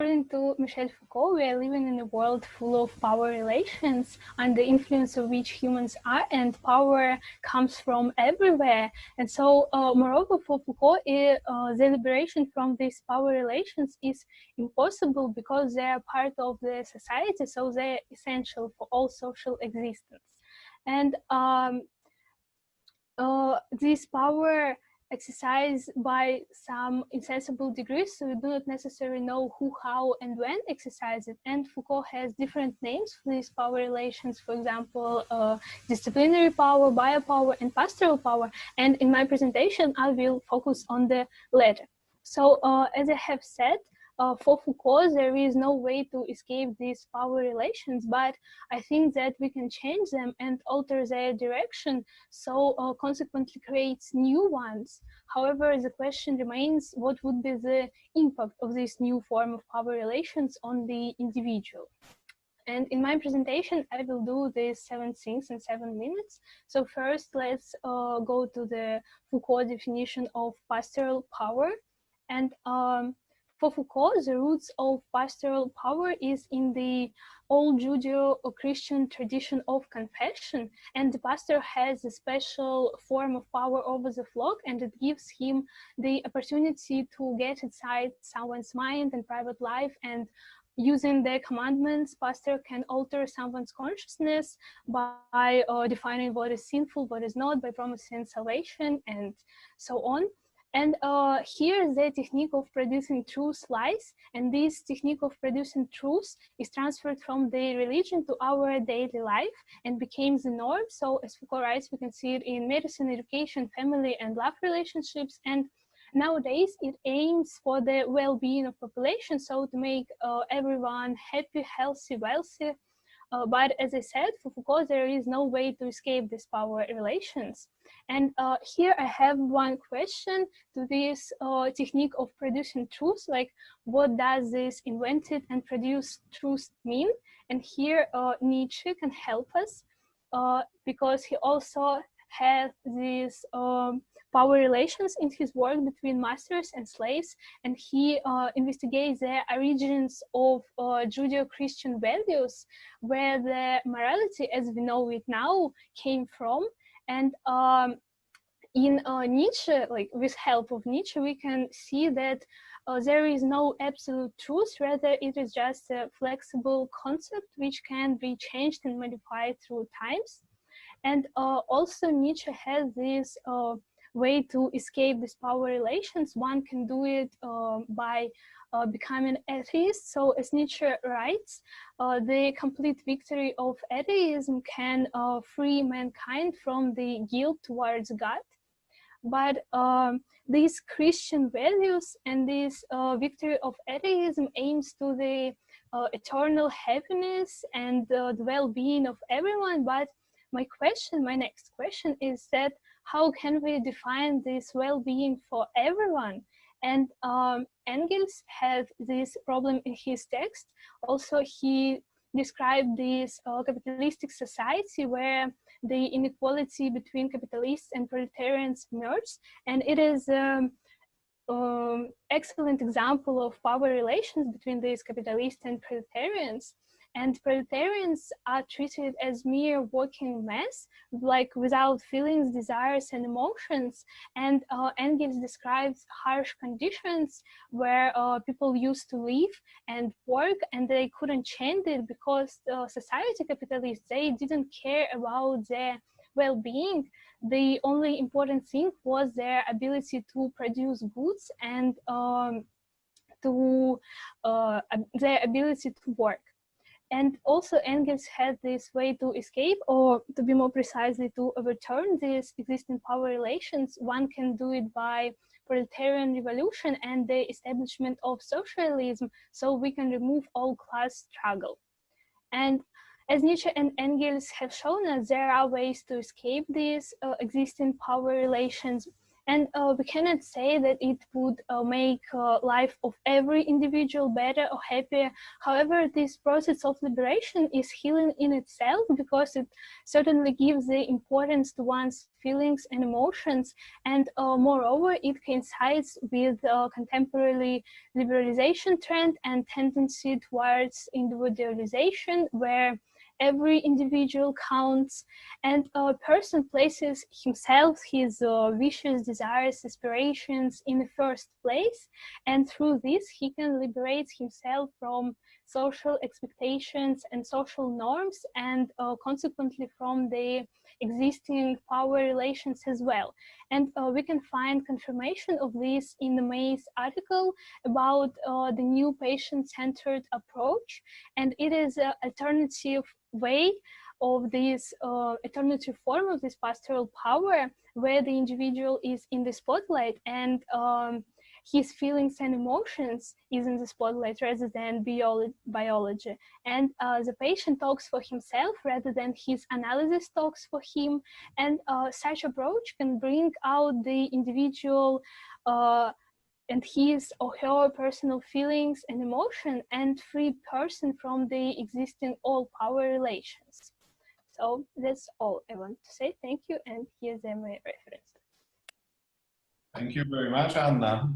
According to Michel Foucault, we are living in a world full of power relations under the influence of which humans are, and power comes from everywhere. And so, moreover, for Foucault, the liberation from these power relations is impossible because they are part of the society, so they're essential for all social existence. And this power exercised by some insensible degrees, so we do not necessarily know who, how, and when exercise it. And Foucault has different names for these power relations, for example, disciplinary power, biopower, and pastoral power. And in my presentation, I will focus on the latter. So as I have said, for Foucault, there is no way to escape these power relations, but I think that we can change them and alter their direction, so consequently creates new ones. However, the question remains, what would be the impact of this new form of power relations on the individual? And in my presentation, I will do these 7 things in 7 minutes. So first, let's go to the Foucault definition of pastoral power. And for Foucault, the roots of pastoral power is in the old Judeo-Christian tradition of confession, and the pastor has a special form of power over the flock, and it gives him the opportunity to get inside someone's mind and private life, and using their commandments, pastor can alter someone's consciousness by defining what is sinful, what is not, by promising salvation, and so on. And here the technique of producing truth lies, and this technique of producing truth is transferred from the religion to our daily life and became the norm. So as Foucault writes, we can see it in medicine, education, family, and love relationships. And nowadays it aims for the well-being of population, so to make everyone happy, healthy, wealthy. But as I said, for Foucault, there is no way to escape these power relations. And here I have one question to this technique of producing truth, like what does this invented and produced truth mean? And here Nietzsche can help us because he also has these power relations in his work between masters and slaves, and he investigates the origins of Judeo-Christian values, where the morality as we know it now came from. And in Nietzsche, like with help of Nietzsche, we can see that there is no absolute truth, rather it is just a flexible concept which can be changed and modified through times. And also Nietzsche has this way to escape these power relations. One can do it by becoming atheist. So as Nietzsche writes, the complete victory of atheism can free mankind from the guilt towards God. But these Christian values and this victory of atheism aims to the eternal happiness and the well-being of everyone. But my next question is that how can we define this well-being for everyone? And Engels had this problem in his text. Also, he described this capitalistic society where the inequality between capitalists and proletarians emerged, and it is excellent example of power relations between these capitalists and proletarians. And proletarians are treated as mere working mass, like without feelings, desires, and emotions. And Engels describes harsh conditions where people used to live and work, and they couldn't change it because the society capitalists, they didn't care about their well-being. The only important thing was their ability to produce goods and their ability to work. And also Engels had this way to escape, or to be more precisely, to overturn these existing power relations. One can do it by proletarian revolution and the establishment of socialism, so we can remove all class struggle. And as Nietzsche and Engels have shown us, there are ways to escape these existing power relations. And we cannot say that it would make life of every individual better or happier. However, this process of liberation is healing in itself, because it certainly gives the importance to one's feelings and emotions, and moreover, it coincides with contemporary liberalization trend and tendency towards individualization, where every individual counts, and a person places himself, his wishes, desires, aspirations in the first place, and through this he can liberate himself from social expectations and social norms, and consequently from the existing power relations as well. And we can find confirmation of this in the May's article about the new patient-centered approach, and it is an alternative way of this alternative form of this pastoral power, where the individual is in the spotlight, and his feelings and emotions is in the spotlight rather than biology. And the patient talks for himself rather than his analysis talks for him. And such approach can bring out the individual and his or her personal feelings and emotion, and free person from the existing all power relations. So that's all I want to say. Thank you, and here's my reference. Thank you very much, Anna,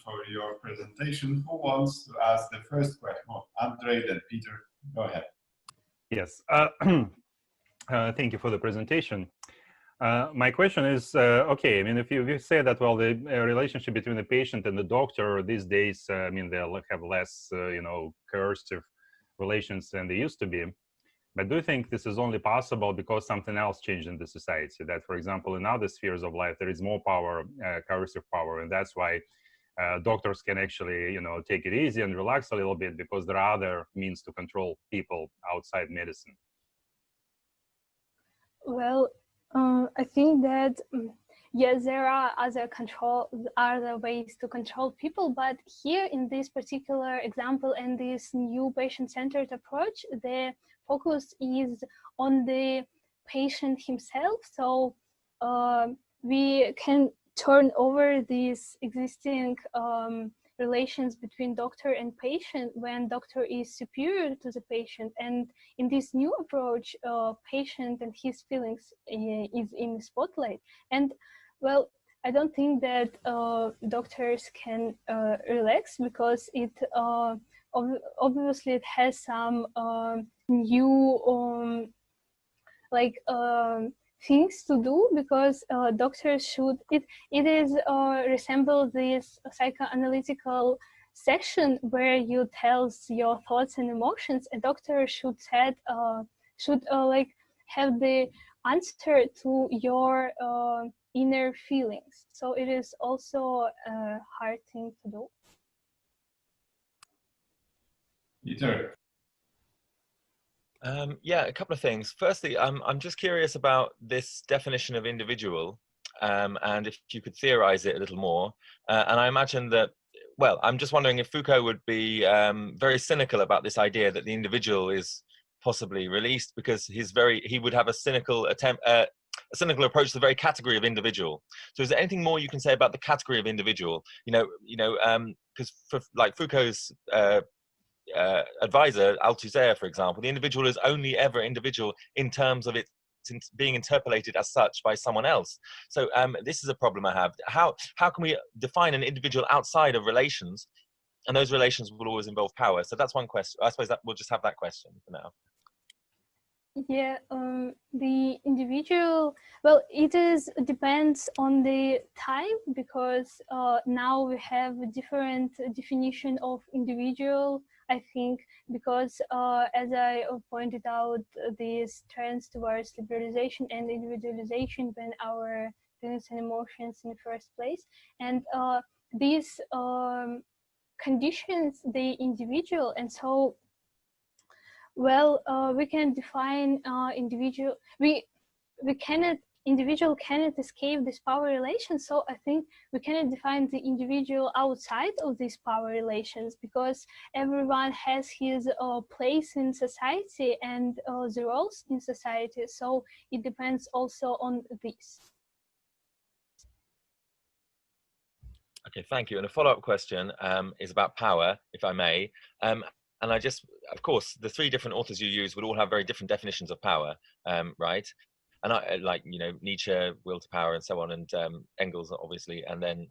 for your presentation. Who wants to ask the first question? Oh, Andrei, then Peter, go ahead. Yes, thank you for the presentation. My question is, okay, I mean, if you say that, well, the relationship between the patient and the doctor these days, I mean, they'll have less, you know, coercive relations than they used to be. But do you think this is only possible because something else changed in the society? That, for example, in other spheres of life, there is more power, coercive power, and that's why doctors can actually, you know, take it easy and relax a little bit because there are other means to control people outside medicine. Well, I think that yes, there are other ways to control people, but here in this particular example and this new patient-centered approach, the focus is on the patient himself. So we can turn over these existing relations between doctor and patient when doctor is superior to the patient, and in this new approach, patient and his feelings is in the spotlight. And well, I don't think that doctors can relax, because it obviously it has some new things to do, because doctors should it is resemble this psychoanalytical session where you tells your thoughts and emotions. A doctor should like have the answer to your inner feelings. So it is also a hard thing to do. Peter. Yeah, a couple of things. Firstly, I'm just curious about this definition of individual, and if you could theorize it a little more. And I imagine that, well, I'm just wondering if Foucault would be very cynical about this idea that the individual is possibly released, because he would have a cynical approach to the very category of individual. So is there anything more you can say about the category of individual? Because for like Foucault's advisor, Althusser, for example, the individual is only ever individual in terms of it being interpolated as such by someone else. So this is a problem I have. How can we define an individual outside of relations, and those relations will always involve power? So that's one question. I suppose that we'll just have that question for now. Yeah, the individual, well, depends on the time, because now we have a different definition of individual, I think, because as I pointed out, these trends towards liberalization and individualization when our feelings and emotions in the first place. And these conditions the individual, and so well, we can define individual. Individual cannot escape this power relation. So I think we cannot define the individual outside of these power relations, because everyone has his place in society and the roles in society. So it depends also on this. Okay, thank you. And a follow-up question is about power, if I may. And I just, of course, the three different authors you use would all have very different definitions of power, right? And I like, you know, Nietzsche, will to power, and so on, and Engels, obviously, and then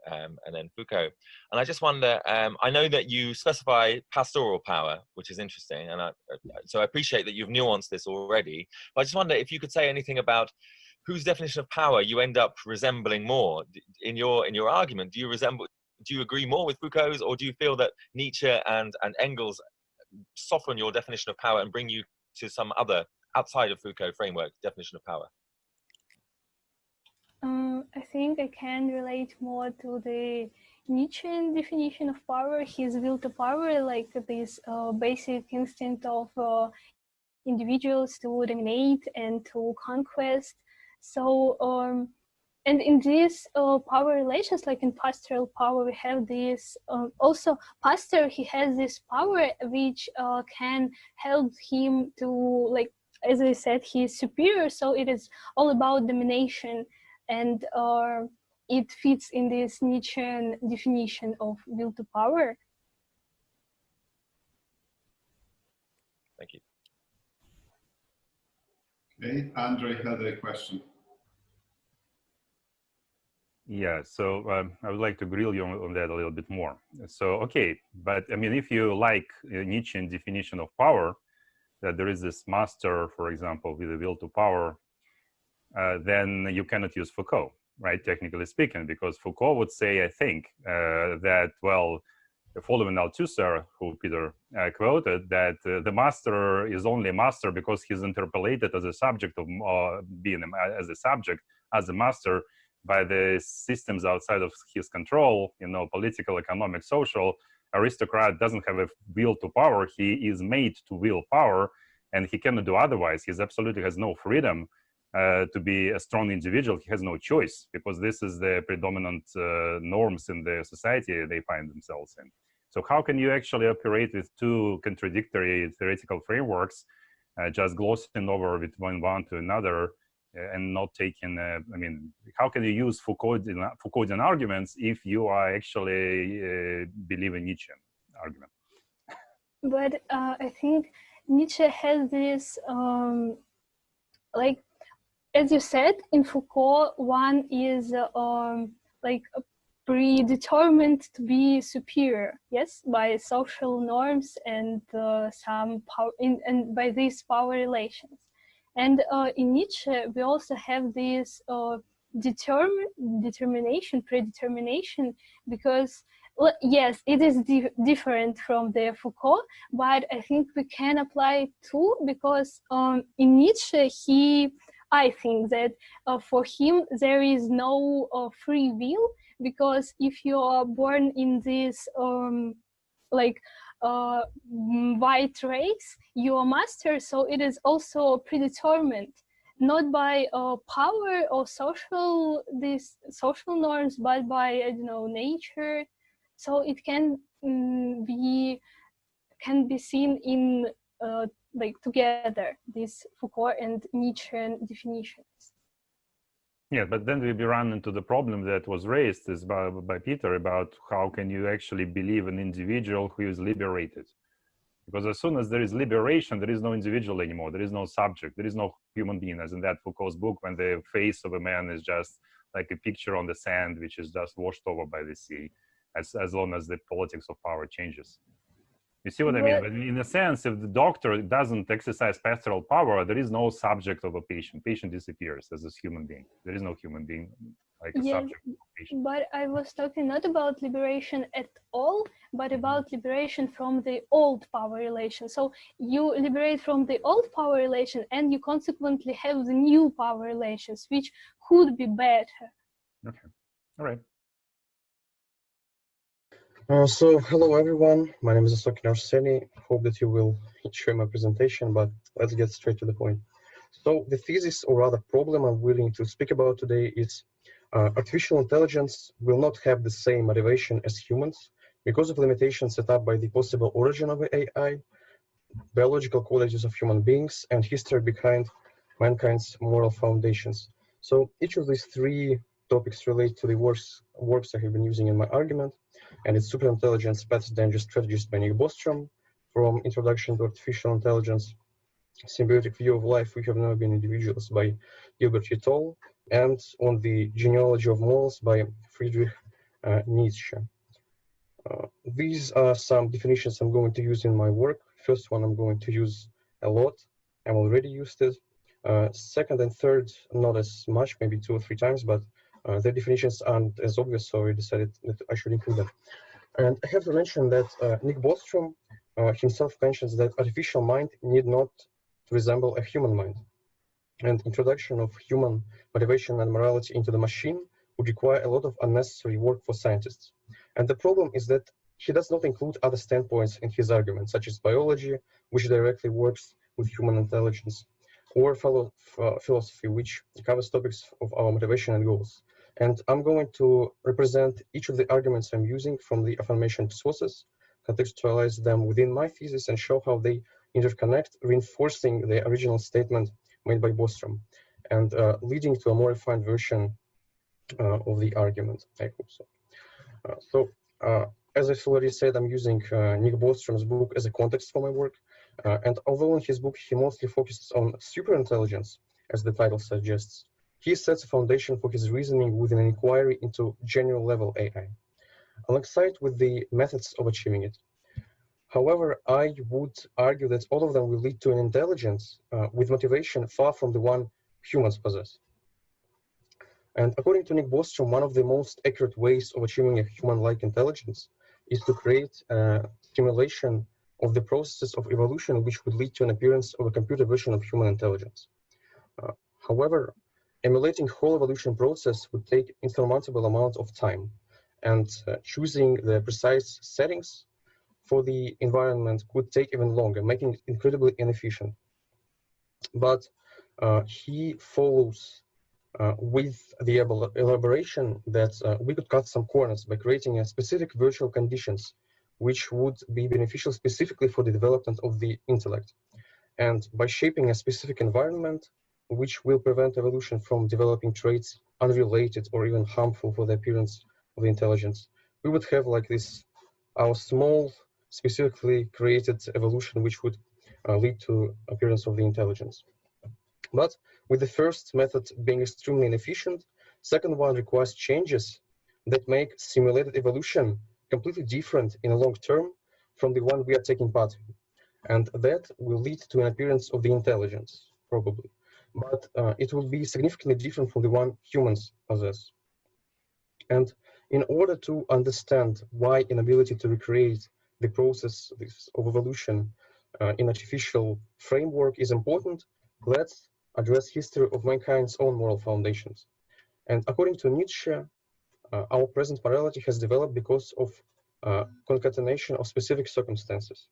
Foucault. And I just wonder, I know that you specify pastoral power, which is interesting, and so I appreciate that you've nuanced this already. But I just wonder if you could say anything about whose definition of power you end up resembling more in your argument. Do you agree more with Foucault's, or do you feel that Nietzsche and Engels soften your definition of power and bring you to some other outside of Foucault framework definition of power? I think I can relate more to the Nietzschean definition of power, his will to power, like this basic instinct of individuals to dominate and to conquest. So, and in these power relations, like in pastoral power, we have this, also pastor, he has this power which can help him to, like, as I said, he is superior, so it is all about domination. And it fits in this Nietzschean definition of will to power. Thank you. Okay, Andre had a question. Yeah, so I would like to grill you on that a little bit more. So, okay, but I mean, if you like Nietzschean definition of power, that there is this master, for example, with a will to power, then you cannot use Foucault, right? Technically speaking, because Foucault would say, I think, that, well, following Althusser, who Peter quoted, that the master is only a master because he's interpolated as a subject of being as a subject, as a master, by the systems outside of his control, you know, political, economic, social. Aristocrat doesn't have a will to power. He is made to will power, and he cannot do otherwise. He absolutely has no freedom to be a strong individual. He has no choice, because this is the predominant norms in the society they find themselves in. So how can you actually operate with two contradictory theoretical frameworks, just glossing over with one to another, and not taking, I mean, how can you use Foucauldian arguments if you are actually believing Nietzschean argument? But I think Nietzsche has this, like, as you said, in Foucault, one is like predetermined to be superior, yes, by social norms and some power, and by these power relations. And in Nietzsche, we also have this predetermination, because, well, yes, it is different from the Foucault, but I think we can apply it too, because in Nietzsche, I think that for him, there is no free will, because if you are born in this like white race, you are master, so it is also predetermined, not by power or social norms, but by, I don't know, nature. So it can be seen in like together, these Foucault and Nietzschean definitions. Yeah, but then we run into the problem that was raised by Peter about how can you actually believe an individual who is liberated? Because as soon as there is liberation, there is no individual anymore. There is no subject. There is no human being, as in that Foucault's book, when the face of a man is just like a picture on the sand, which is just washed over by the sea, as long as the politics of power changes. You see what I mean? But in a sense, if the doctor doesn't exercise pastoral power, there is no subject of a patient. Patient disappears as a human being. There is no human being like a subject of a patient. But I was talking not about liberation at all, but about liberation from the old power relation. So you liberate from the old power relation, and you consequently have the new power relations, which could be better. Okay, all right. So hello everyone, my name is Arseny Osokin. Hope that you will enjoy my presentation, but let's get straight to the point. So the thesis, or rather problem I'm willing to speak about today is artificial intelligence will not have the same motivation as humans because of limitations set up by the possible origin of AI, biological qualities of human beings, and history behind mankind's moral foundations. So each of these three topics relate to the works I have been using in my argument, and it's Superintelligence, Paths, Dangers, Strategies by Nick Bostrom, from Introduction to Artificial Intelligence, Symbiotic View of Life, We Have Never Been Individuals by Gilbert et al., and On the Genealogy of Morals by Friedrich Nietzsche. These are some definitions I'm going to use in my work. First one I'm going to use a lot. I'm already used it. Second and third, not as much, maybe 2 or 3 times, but the definitions aren't as obvious, so I decided that I should include them. And I have to mention that Nick Bostrom himself mentions that artificial mind need not resemble a human mind. And introduction of human motivation and morality into the machine would require a lot of unnecessary work for scientists. And the problem is that he does not include other standpoints in his argument, such as biology, which directly works with human intelligence, or philosophy, which covers topics of our motivation and goals. And I'm going to represent each of the arguments I'm using from the aforementioned sources, contextualize them within my thesis, and show how they interconnect, reinforcing the original statement made by Bostrom, and leading to a more refined version of the argument, I hope so. As I already said, I'm using Nick Bostrom's book as a context for my work. And although in his book he mostly focuses on superintelligence, as the title suggests, he sets a foundation for his reasoning with an inquiry into general level AI, alongside with the methods of achieving it. However, I would argue that all of them will lead to an intelligence with motivation far from the one humans possess. And according to Nick Bostrom, one of the most accurate ways of achieving a human-like intelligence is to create a simulation of the processes of evolution which would lead to an appearance of a computer version of human intelligence. However, emulating whole evolution process would take insurmountable amount of time, and choosing the precise settings for the environment could take even longer, making it incredibly inefficient. But he follows with the elaboration that we could cut some corners by creating a specific virtual conditions which would be beneficial specifically for the development of the intellect, and by shaping a specific environment which will prevent evolution from developing traits unrelated or even harmful for the appearance of the intelligence. We would have like this, our small, specifically created evolution which would lead to appearance of the intelligence. But with the first method being extremely inefficient, second one requires changes that make simulated evolution completely different in a long term from the one we are taking part in. And that will lead to an appearance of the intelligence, probably. But it will be significantly different from the one humans possess. And in order to understand why inability to recreate the process of evolution in artificial framework is important, let's address history of mankind's own moral foundations. And according to Nietzsche, our present morality has developed because of concatenation of specific circumstances.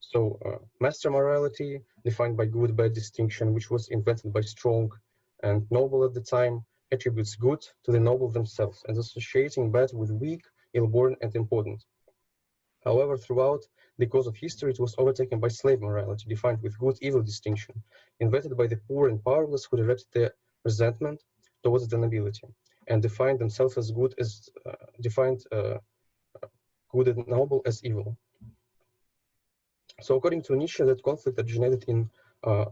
So master morality, defined by good-bad distinction, which was invented by Strong and Noble at the time, attributes good to the noble themselves and associating bad with weak, ill-born, and important. However, throughout the course of history, it was overtaken by slave morality, defined with good-evil distinction, invented by the poor and powerless who directed their resentment towards the nobility, and defined themselves as good as good and noble as evil. So according to Nietzsche, that conflict originated in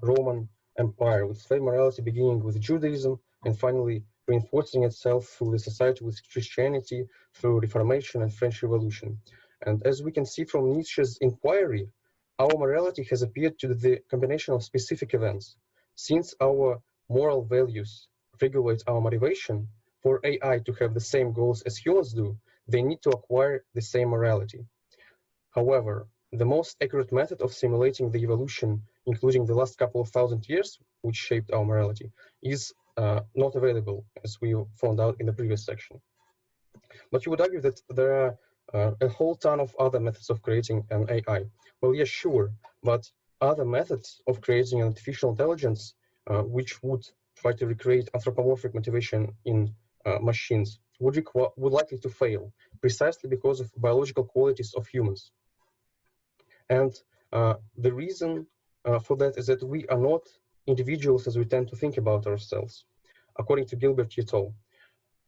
Roman Empire, with slave morality beginning with Judaism and finally reinforcing itself through the society with Christianity, through Reformation and French Revolution. And as we can see from Nietzsche's inquiry, our morality has appeared to the combination of specific events. Since our moral values regulate our motivation, for AI to have the same goals as humans do, they need to acquire the same morality. However, the most accurate method of simulating the evolution, including the last couple of thousand years, which shaped our morality, is not available, as we found out in the previous section. But you would argue that there are a whole ton of other methods of creating an AI. Well, yes, sure, but other methods of creating an artificial intelligence, which would try to recreate anthropomorphic motivation in machines, would likely to fail, precisely because of biological qualities of humans. And the reason for that is that we are not individuals as we tend to think about ourselves. According to Gilbert et al.,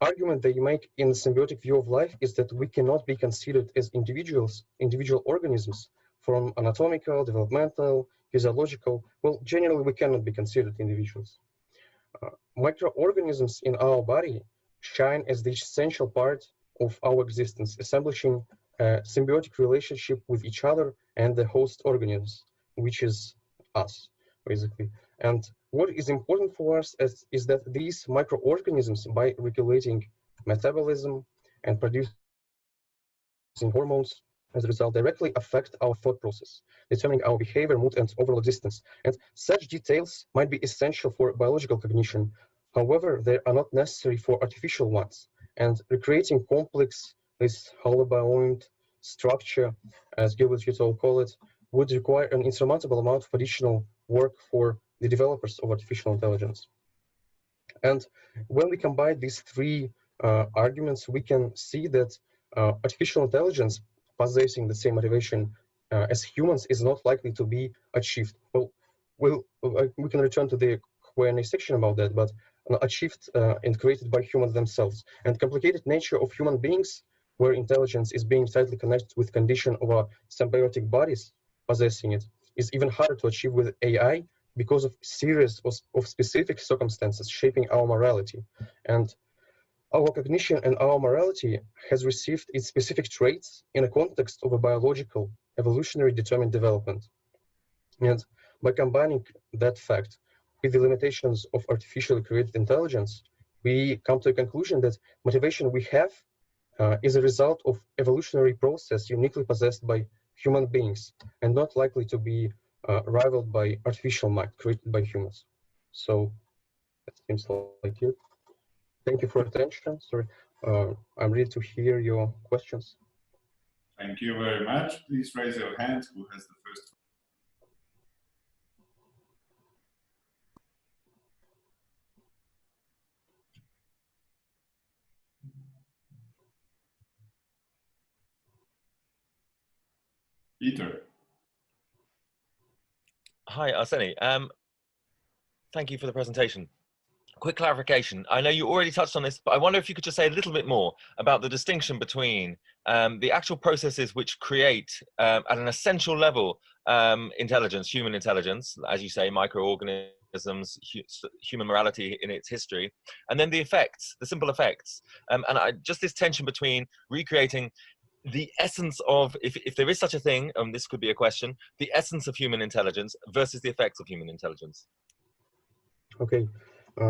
argument they make in the symbiotic view of life is that we cannot be considered as individual organisms from anatomical, developmental, physiological. Well, generally, we cannot be considered individuals. Microorganisms in our body shine as the essential part of our existence, establishing a symbiotic relationship with each other and the host organisms, which is us, basically. And what is important for us is that these microorganisms, by regulating metabolism and producing hormones, as a result, directly affect our thought process, determining our behavior, mood, and overall existence. And such details might be essential for biological cognition. However, they are not necessary for artificial ones. And recreating complex, this holobiont structure, as Gilbert et al. Call it, would require an insurmountable amount of additional work for the developers of artificial intelligence. And when we combine these three arguments, we can see that artificial intelligence possessing the same motivation as humans is not likely to be achieved. Well, we can return to the Q&A section about that, but achieved and created by humans themselves. And complicated nature of human beings, where intelligence is being tightly connected with condition of our symbiotic bodies possessing it, is even harder to achieve with AI because of series of specific circumstances shaping our morality. And our cognition and our morality has received its specific traits in a context of a biological, evolutionary determined development. And by combining that fact with the limitations of artificially created intelligence, we come to a conclusion that motivation we have is a result of evolutionary process uniquely possessed by human beings and not likely to be rivaled by artificial mind created by humans. So it seems like it. Thank you for attention. Sorry, I'm ready to hear your questions. Thank you very much. Please raise your hand. Who has the first? Peter. Hi, Arseny. Thank you for the presentation. Quick clarification. I know you already touched on this, but I wonder if you could just say a little bit more about the distinction between the actual processes which create, at an essential level, intelligence, human intelligence, as you say, microorganisms, human morality in its history, and then the effects, the simple effects. And just this tension between recreating the essence of, if there is such a thing, this could be a question, the essence of human intelligence versus the effects of human intelligence. Okay.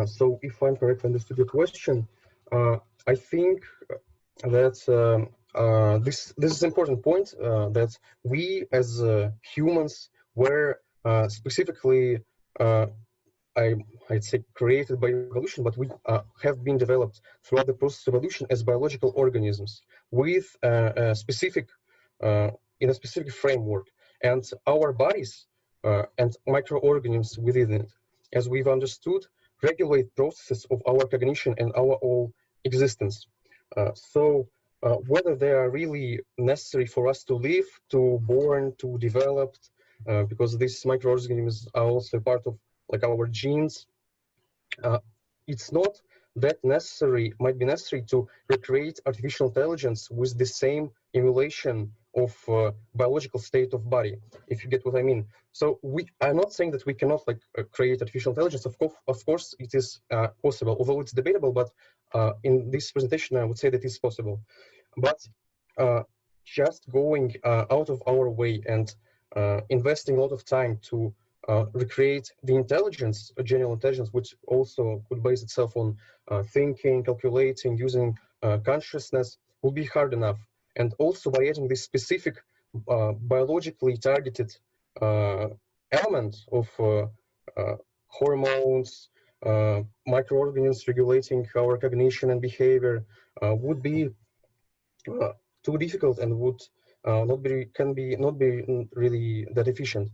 So if I'm correct, understood your question, I think that this is an important point, that we as humans were specifically, I'd say, created by evolution, but we have been developed throughout the process of evolution as biological organisms with a specific, in a specific framework, and our bodies and microorganisms within it, as we've understood, regulate processes of our cognition and our whole existence. So whether they are really necessary for us to live, to born, to develop, because these microorganisms are also part of like our genes, it's not that necessary, might be necessary to recreate artificial intelligence with the same emulation of biological state of body, if you get what I mean. So I'm not saying that we cannot like create artificial intelligence. Of course it is possible, although it's debatable, but in this presentation I would say that it's possible. But just going out of our way and investing a lot of time to recreate the intelligence, general intelligence, which also could base itself on thinking, calculating, using consciousness, will be hard enough. And also by adding this specific biologically targeted element of hormones, microorganisms regulating our cognition and behavior would be too difficult and would not be really that efficient.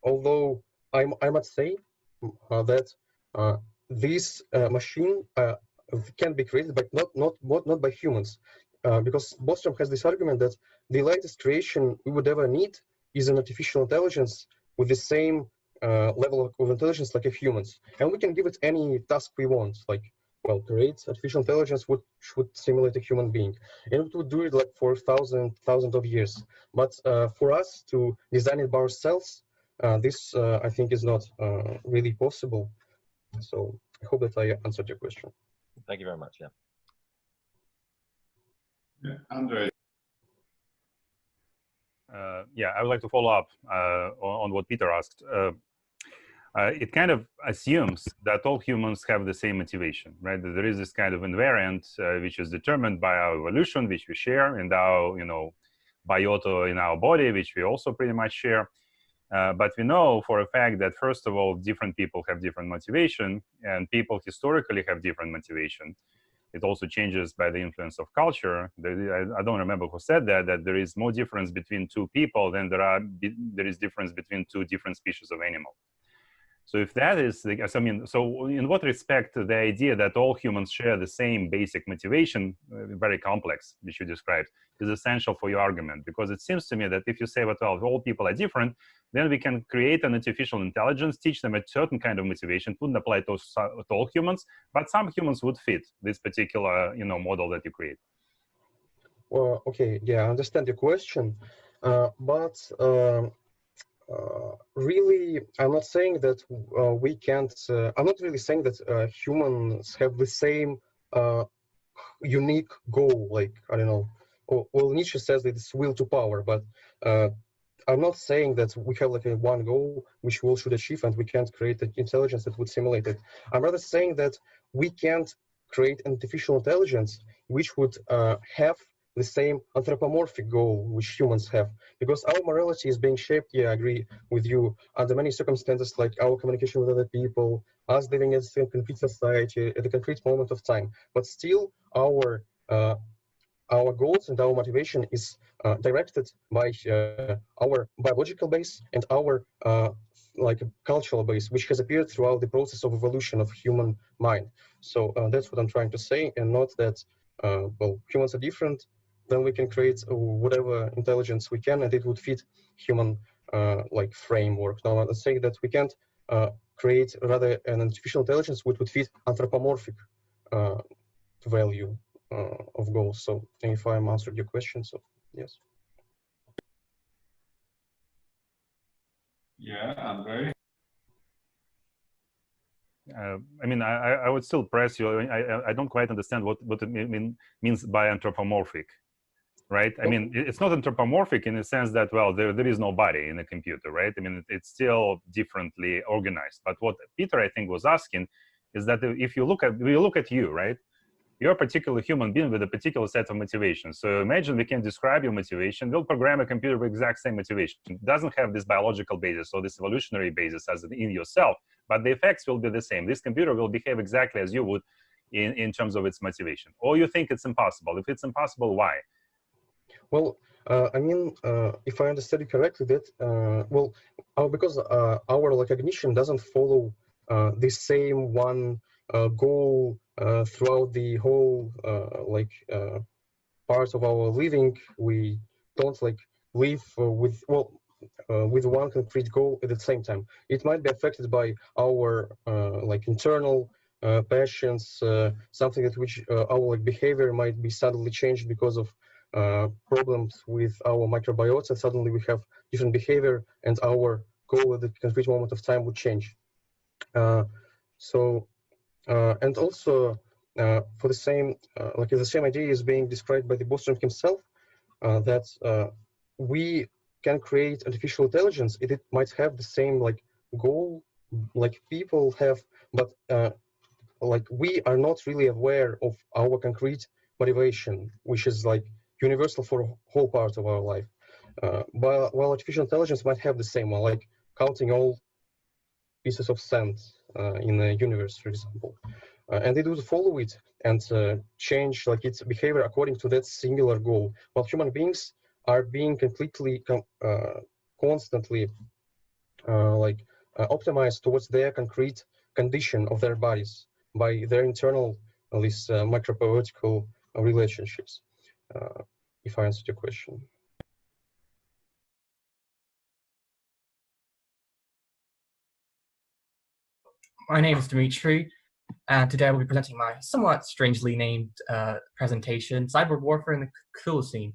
Although I must say that this machine can be created, but not by humans, because Bostrom has this argument that the latest creation we would ever need is an artificial intelligence with the same level of intelligence like a humans, and we can give it any task we want, like well, create artificial intelligence which would simulate a human being, and it would do it like for thousands of years. But for us to design it by ourselves, this I think is not really possible. So I hope that I answered your question. Thank you very much. Yeah. Yeah, Andrei. Yeah, I would like to follow up on what Peter asked. It kind of assumes that all humans have the same motivation, right? That there is this kind of invariant which is determined by our evolution, which we share, and our, biota in our body, which we also pretty much share. But we know for a fact that, first of all, different people have different motivation, and people historically have different motivation. It also changes by the influence of culture. I don't remember who said that there is more difference between two people than there is difference between two different species of animal. So if that is, so in what respect the idea that all humans share the same basic motivation, very complex, which you described, is essential for your argument? Because it seems to me that if you say, well, all people are different, then we can create an artificial intelligence, teach them a certain kind of motivation, wouldn't apply to all humans, but some humans would fit this particular, model that you create. Well, okay, yeah, I understand your question, but really, I'm not saying that we can't. I'm not really saying that humans have the same unique goal. Like, I don't know. Well, Nietzsche says that it's will to power, but I'm not saying that we have like a one goal which we all should achieve, and we can't create an intelligence that would simulate it. I'm rather saying that we can't create an artificial intelligence which would have the same anthropomorphic goal which humans have, because our morality is being shaped, yeah, I agree with you, under many circumstances, like our communication with other people, us living in a concrete society at a concrete moment of time. But still, our goals and our motivation is directed by our biological base and our like cultural base, which has appeared throughout the process of evolution of human mind. So that's what I'm trying to say, and not that well, humans are different, then we can create whatever intelligence we can, and it would fit human like framework. No, I'm saying that we can't create rather an artificial intelligence which would fit anthropomorphic value of goals. So if I'm answered your question, so yes. Yeah, Andrei. I would still press you. I don't quite understand what it means by anthropomorphic, right? I mean, it's not anthropomorphic in the sense that, well, there is no body in a computer, right? I mean, it's still differently organized. But what Peter, I think, was asking is that if you look at you, right? You're a particular human being with a particular set of motivations. So imagine we can describe your motivation. We'll program a computer with exact same motivation. It doesn't have this biological basis or this evolutionary basis as in yourself, but the effects will be the same. This computer will behave exactly as you would in terms of its motivation. Or you think it's impossible. If it's impossible, why? Well, I mean, if I understood it correctly, that well, because our like cognition doesn't follow the same one goal throughout the whole part of our living. We don't like live with one concrete goal at the same time. It might be affected by our like internal passions, something at which our like behavior might be suddenly changed because of problems with our microbiota. Suddenly we have different behavior, and our goal at the concrete moment of time would change. And also for the same like the same idea is being described by the Bostrom himself, that we can create artificial intelligence. It might have the same like goal like people have, but like we are not really aware of our concrete motivation, which is like universal for a whole part of our life. While artificial intelligence might have the same one, like counting all pieces of sand in the universe, for example, and it would follow it and change like its behavior according to that singular goal. While human beings are being completely constantly optimized towards their concrete condition of their bodies by their internal these microbiotical relationships. If I answered your question. My name is Dmitry. and today I will be presenting my somewhat strangely named presentation, Cyborg Warfare in the Chthulucene.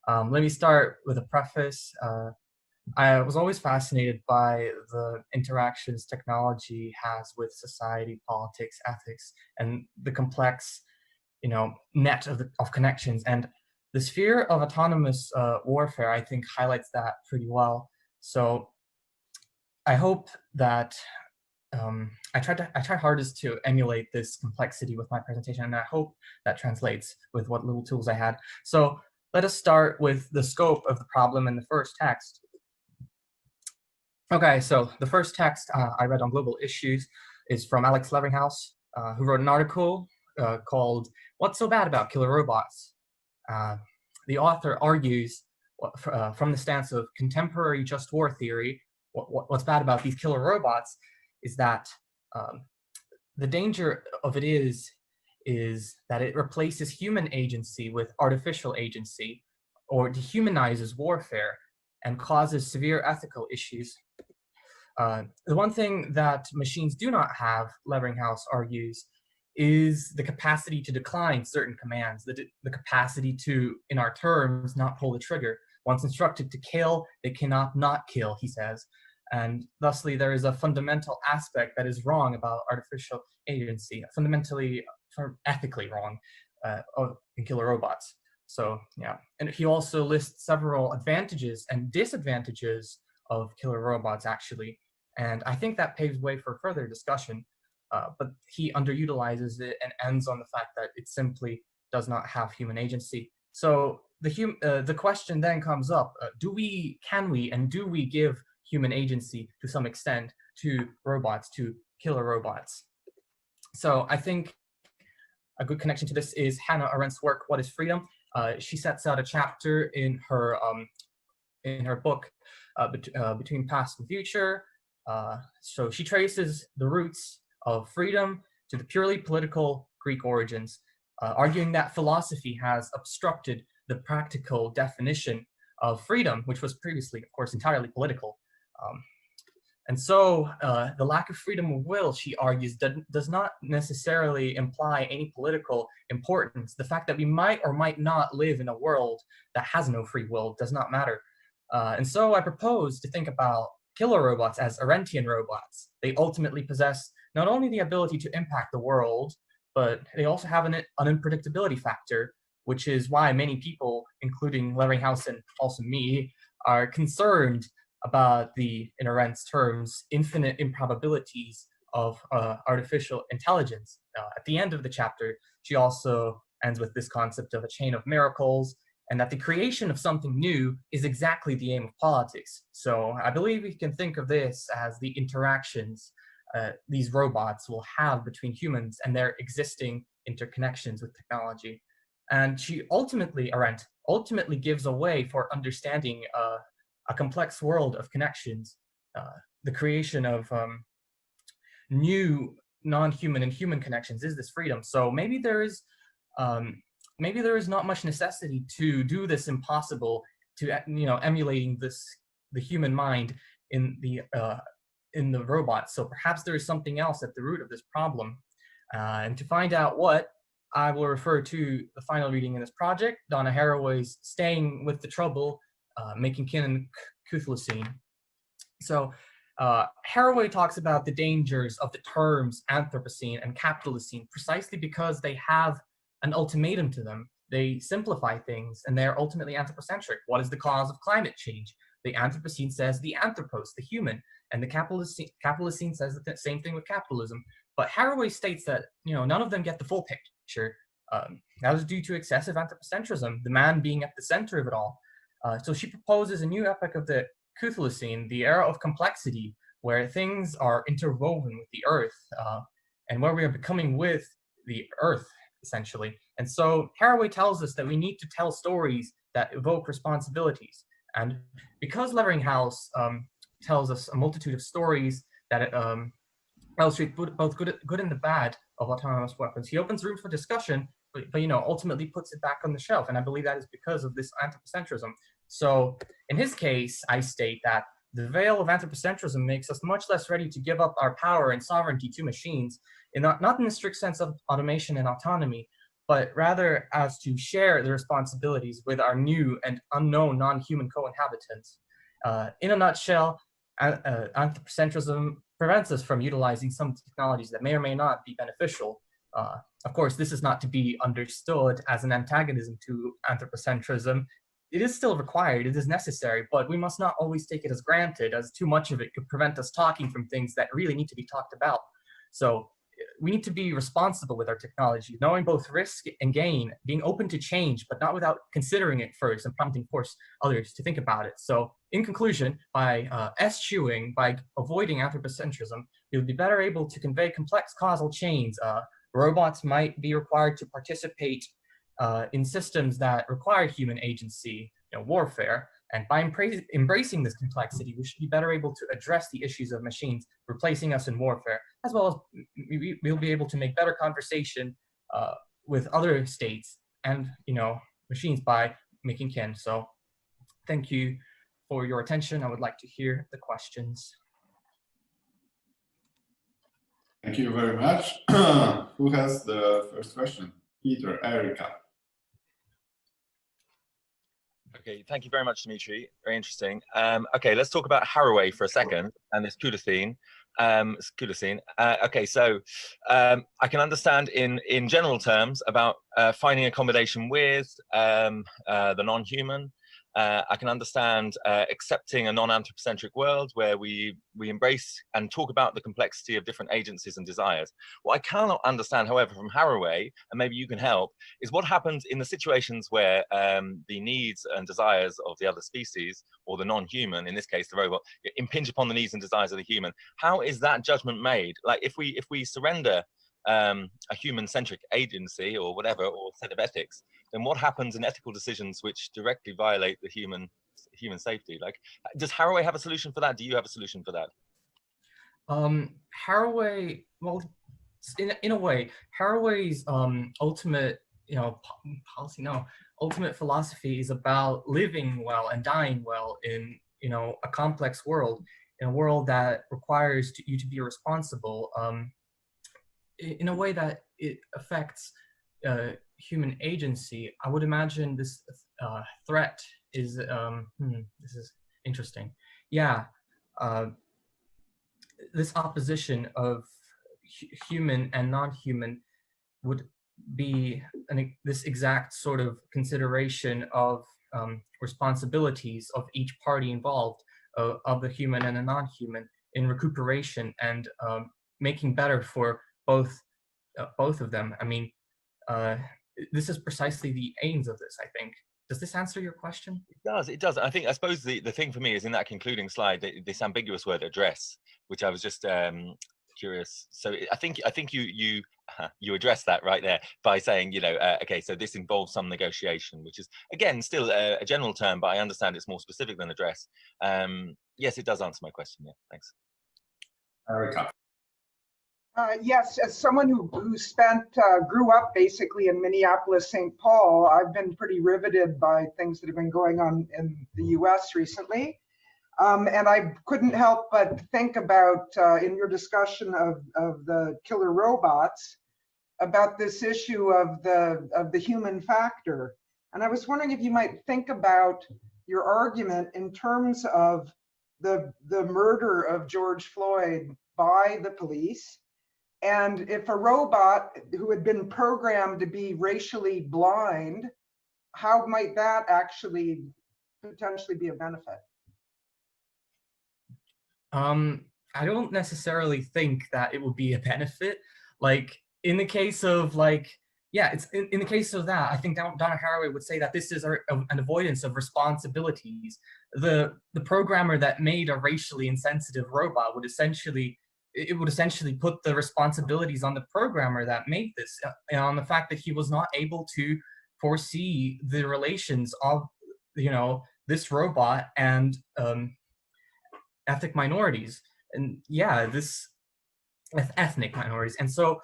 Let me start with a preface. I was always fascinated by the interactions technology has with society, politics, ethics, and the complex, net of connections. And the sphere of autonomous warfare, I think, highlights that pretty well. So I hope that I try hardest to emulate this complexity with my presentation, and I hope that translates with what little tools I had. So let us start with the scope of the problem in the first text. Okay, so the first text I read on global issues is from Alex Leveringhouse, who wrote an article called "What's So Bad About Killer Robots?" The author argues from the stance of contemporary just war theory, what's bad about these killer robots is that the danger of it is that it replaces human agency with artificial agency, or dehumanizes warfare and causes severe ethical issues. The one thing that machines do not have, Leveringhouse argues, is the capacity to decline certain commands, the capacity to, in our terms, not pull the trigger. Once instructed to kill, they cannot not kill, he says. And thusly, there is a fundamental aspect that is wrong about artificial agency, fundamentally, ethically wrong in killer robots. So, yeah. And he also lists several advantages and disadvantages of killer robots, actually. And I think that paves way for further discussion. But he underutilizes it and ends on the fact that it simply does not have human agency. So the question then comes up: do we give human agency to some extent to robots, to killer robots? So I think a good connection to this is Hannah Arendt's work, What is Freedom? She sets out a chapter in her book, Between Past and Future. So she traces the roots of freedom to the purely political Greek origins, arguing that philosophy has obstructed the practical definition of freedom, which was previously, of course, entirely political. And so the lack of freedom of will, she argues, does not necessarily imply any political importance. The fact that we might or might not live in a world that has no free will does not matter. And so I propose to think about killer robots as Arendtian robots. They ultimately possess not only the ability to impact the world, but they also have an unpredictability factor, which is why many people, including Leveringhouse and also me, are concerned about the, in Arendt's terms, infinite improbabilities of artificial intelligence. At the end of the chapter, she also ends with this concept of a chain of miracles, and that the creation of something new is exactly the aim of politics. So I believe we can think of this as the interactions these robots will have between humans and their existing interconnections with technology. And she Arendt ultimately gives a way for understanding a complex world of connections, the creation of new non-human and human connections is this freedom. So maybe there is not much necessity to do this impossible, to emulating the human mind in the robot. So perhaps there is something else at the root of this problem. And to find out what, I will refer to the final reading in this project, Donna Haraway's Staying with the Trouble, Making Kin and Chthulucene. So Haraway talks about the dangers of the terms Anthropocene and Capitalocene precisely because they have an ultimatum to them. They simplify things, and they're ultimately anthropocentric. What is the cause of climate change? The Anthropocene says the anthropos, the human, and the Capitalocene says the same thing with capitalism. But Haraway states that none of them get the full picture. That is due to excessive anthropocentrism, the man being at the center of it all. So she proposes a new epoch of the Chthulucene, the era of complexity, where things are interwoven with the earth, and where we are becoming with the earth, essentially. And so Haraway tells us that we need to tell stories that evoke responsibilities. And because Leveringhouse tells us a multitude of stories that illustrate both good and the bad of autonomous weapons, he opens room for discussion, but ultimately puts it back on the shelf. And I believe that is because of this anthropocentrism. So in his case, I state that the veil of anthropocentrism makes us much less ready to give up our power and sovereignty to machines, not in the strict sense of automation and autonomy, but rather as to share the responsibilities with our new and unknown non-human co-inhabitants. In a nutshell, anthropocentrism prevents us from utilizing some technologies that may or may not be beneficial. Of course, this is not to be understood as an antagonism to anthropocentrism. It is still required, it is necessary, but we must not always take it as granted, as too much of it could prevent us talking from things that really need to be talked about. So we need to be responsible with our technology, knowing both risk and gain, being open to change, but not without considering it first and prompting, of course, others to think about it. So in conclusion, by eschewing, by avoiding anthropocentrism, we would be better able to convey complex causal chains. Robots might be required to participate in systems that require human agency, warfare, and by embracing this complexity, we should be better able to address the issues of machines replacing us in warfare, as well as we'll be able to make better conversation with other states and machines by making kin. So thank you for your attention. I would like to hear the questions. Thank you very much. Who has the first question? Peter, Erica. Okay, thank you very much, Dmitry. Very interesting. Okay, let's talk about Haraway for a second and this Chthulucene. Okay, so I can understand in general terms about finding accommodation with the non-human. I can understand accepting a non-anthropocentric world where we embrace and talk about the complexity of different agencies and desires. What I cannot understand, however, from Haraway, and maybe you can help, is what happens in the situations where the needs and desires of the other species, or the non-human, in this case the robot, impinge upon the needs and desires of the human. How is that judgment made? Like if we surrender a human-centric agency or whatever, or set of ethics, then what happens in ethical decisions which directly violate the human safety? Like, does Haraway have a solution for that? Do you have a solution for that? Haraway, well, in a way, Haraway's ultimate ultimate philosophy is about living well and dying well in a complex world, in a world that requires you to be responsible in a way that it affects human agency. I would imagine this threat is this is interesting. Yeah, this opposition of human and non-human would be this exact sort of consideration of responsibilities of each party involved, of the human and the non-human, in recuperation and making better for both of them. I mean, this is precisely the aims of this, I think. Does this answer your question? It does. I suppose the thing for me is in that concluding slide, this ambiguous word address, which I was just curious. So I think you address that right there by saying, okay, so this involves some negotiation, which is again still a general term, but I understand it's more specific than address. Yes, it does answer my question. Yeah, thanks. Erica. Yes, as someone who grew up basically in Minneapolis, St. Paul, I've been pretty riveted by things that have been going on in the US recently. And I couldn't help but think about, in your discussion of the killer robots, about this issue of the human factor. And I was wondering if you might think about your argument in terms of the murder of George Floyd by the police. And if a robot who had been programmed to be racially blind, how might that actually potentially be a benefit? I don't necessarily think that it would be a benefit. Like in the case of it's in the case of that, I think Donna Haraway would say that this is an avoidance of responsibilities. The programmer that made a racially insensitive robot would essentially put the responsibilities on the programmer that made this, and on the fact that he was not able to foresee the relations of this robot and ethnic minorities, and this ethnic minorities. And so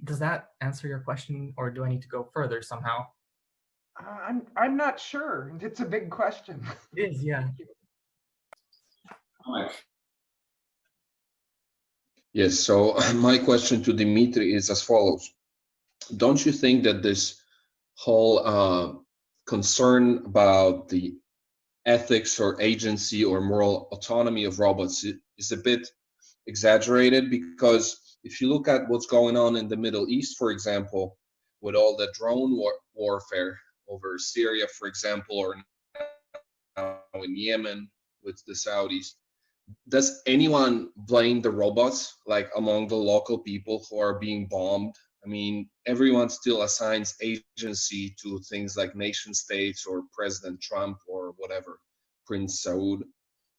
does that answer your question, or do I need to go further somehow? I'm not sure. It's a big question. It is, yeah. Yes, so my question to Dmitry is as follows. Don't you think that this whole concern about the ethics or agency or moral autonomy of robots is a bit exaggerated? Because if you look at what's going on in the Middle East, for example, with all the drone warfare over Syria, for example, or now in Yemen with the Saudis, does anyone blame the robots, like among the local people who are being bombed? I mean, everyone still assigns agency to things like nation states or President Trump or whatever, Prince Saud.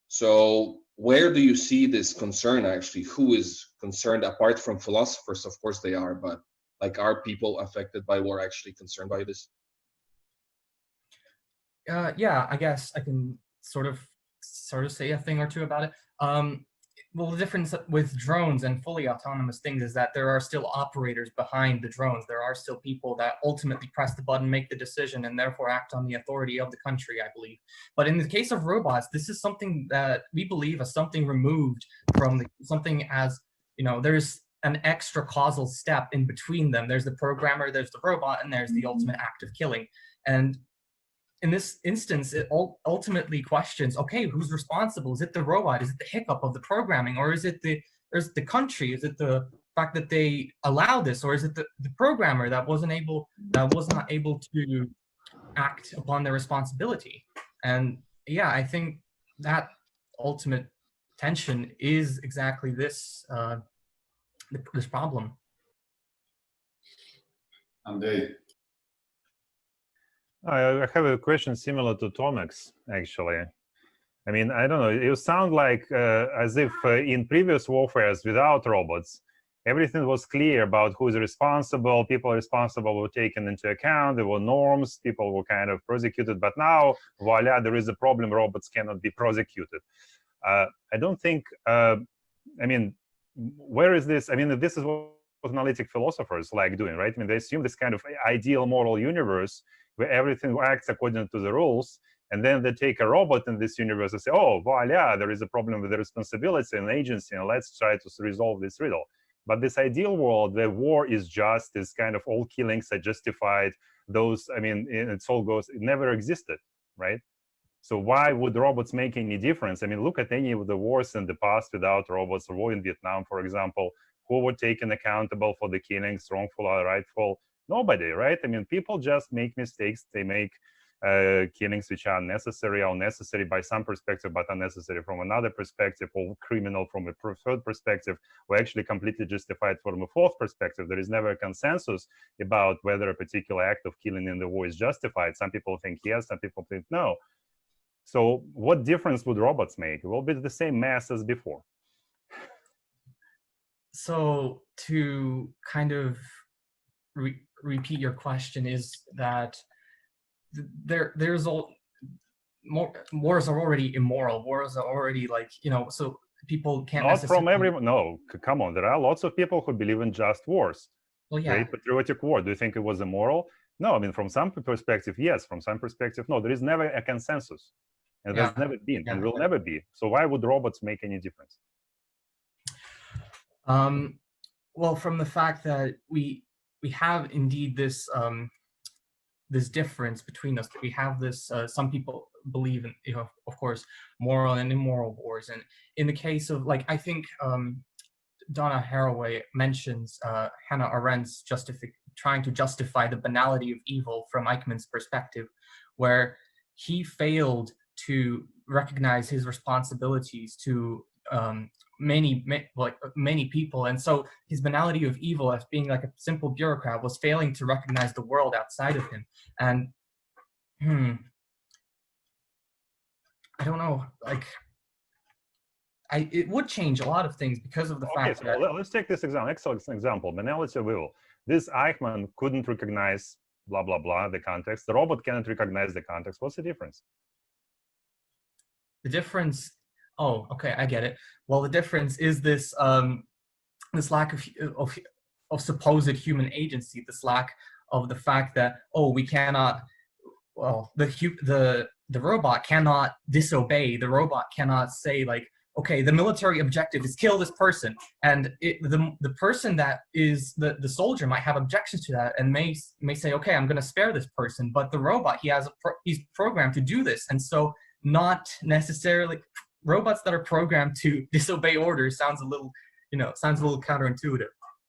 So where do you see this concern actually? Who is concerned apart from philosophers? Of course they are, but like, are people affected by war actually concerned by this? Yeah, I guess I can sort of say a thing or two about it. Well, the difference with drones and fully autonomous things is that there are still operators behind the drones. There are still people that ultimately press the button, make the decision, and therefore act on the authority of the country, I believe. But in the case of robots, this is something that we believe is something removed from something as, you know, there's an extra causal step in between them. There's the programmer, there's the robot, and there's the ultimate act of killing. And in this instance, it ultimately questions, okay, who's responsible? Is it the robot? Is it the hiccup of the programming? Or is it the country? Is it the fact that they allow this? Or is it the programmer that was not able to act upon their responsibility? And yeah, I think that ultimate tension is exactly this, this problem. Andrei. I have a question similar to Tomek's, actually. I mean, I don't know, you sound like as if in previous warfares without robots, everything was clear about who's responsible, people responsible were taken into account, there were norms, people were kind of prosecuted, but now, voila, there is a problem, robots cannot be prosecuted. I don't think, I mean, where is this? I mean, this is what analytic philosophers like doing, right? I mean, they assume this kind of ideal moral universe where everything acts according to the rules, and then they take a robot in this universe and say, oh, voila, there is a problem with the responsibility and agency, and let's try to resolve this riddle. But this ideal world where war is just, this kind of all killings are justified, those, I mean, it all goes, it never existed, right? So why would robots make any difference? I mean, look at any of the wars in the past without robots, the war in Vietnam, for example, who were taken accountable for the killings, wrongful or rightful? Nobody, right? I mean, people just make mistakes. They make killings which are necessary or necessary by some perspective, but unnecessary from another perspective, or criminal from a third perspective, or actually completely justified from a fourth perspective. There is never a consensus about whether a particular act of killing in the war is justified. Some people think yes, some people think no. So what difference would robots make? It will be the same mass as before. So to kind of repeat your question, is that there's all wars are already immoral. Wars are already, like, you know, so people can't. Not from everyone. No, come on. There are lots of people who believe in just wars. Well, yeah. Great patriotic war. Do you think it was immoral? No. I mean, from some perspective, yes. From some perspective, no. There is never a consensus, and there's never been, and will never be. So why would robots make any difference? Well, from the fact that we have indeed this this difference between us. We have this. Some people believe in, you know, of course, moral and immoral wars, and in the case of, like, I think Donna Haraway mentions Hannah Arendt's trying to justify the banality of evil from Eichmann's perspective, where he failed to recognize his responsibilities to many people, and so his banality of evil as being like a simple bureaucrat was failing to recognize the world outside of him. And I don't know, like, it would change a lot of things because of the fact that. Let's take this example, excellent example, banality of evil. This Eichmann couldn't recognize blah blah blah the context. The robot cannot recognize the context. What's the difference? The difference. Oh, okay, I get it. Well, the difference is this this lack of supposed human agency, this lack of the fact that, oh, we cannot, well, the robot cannot disobey. The robot cannot say, like, okay, the military objective is kill this person, and the person that is the soldier might have objections to that and may say, okay, I'm going to spare this person, but the robot, he's programmed to do this, and so not necessarily robots that are programmed to disobey orders sounds a little counterintuitive.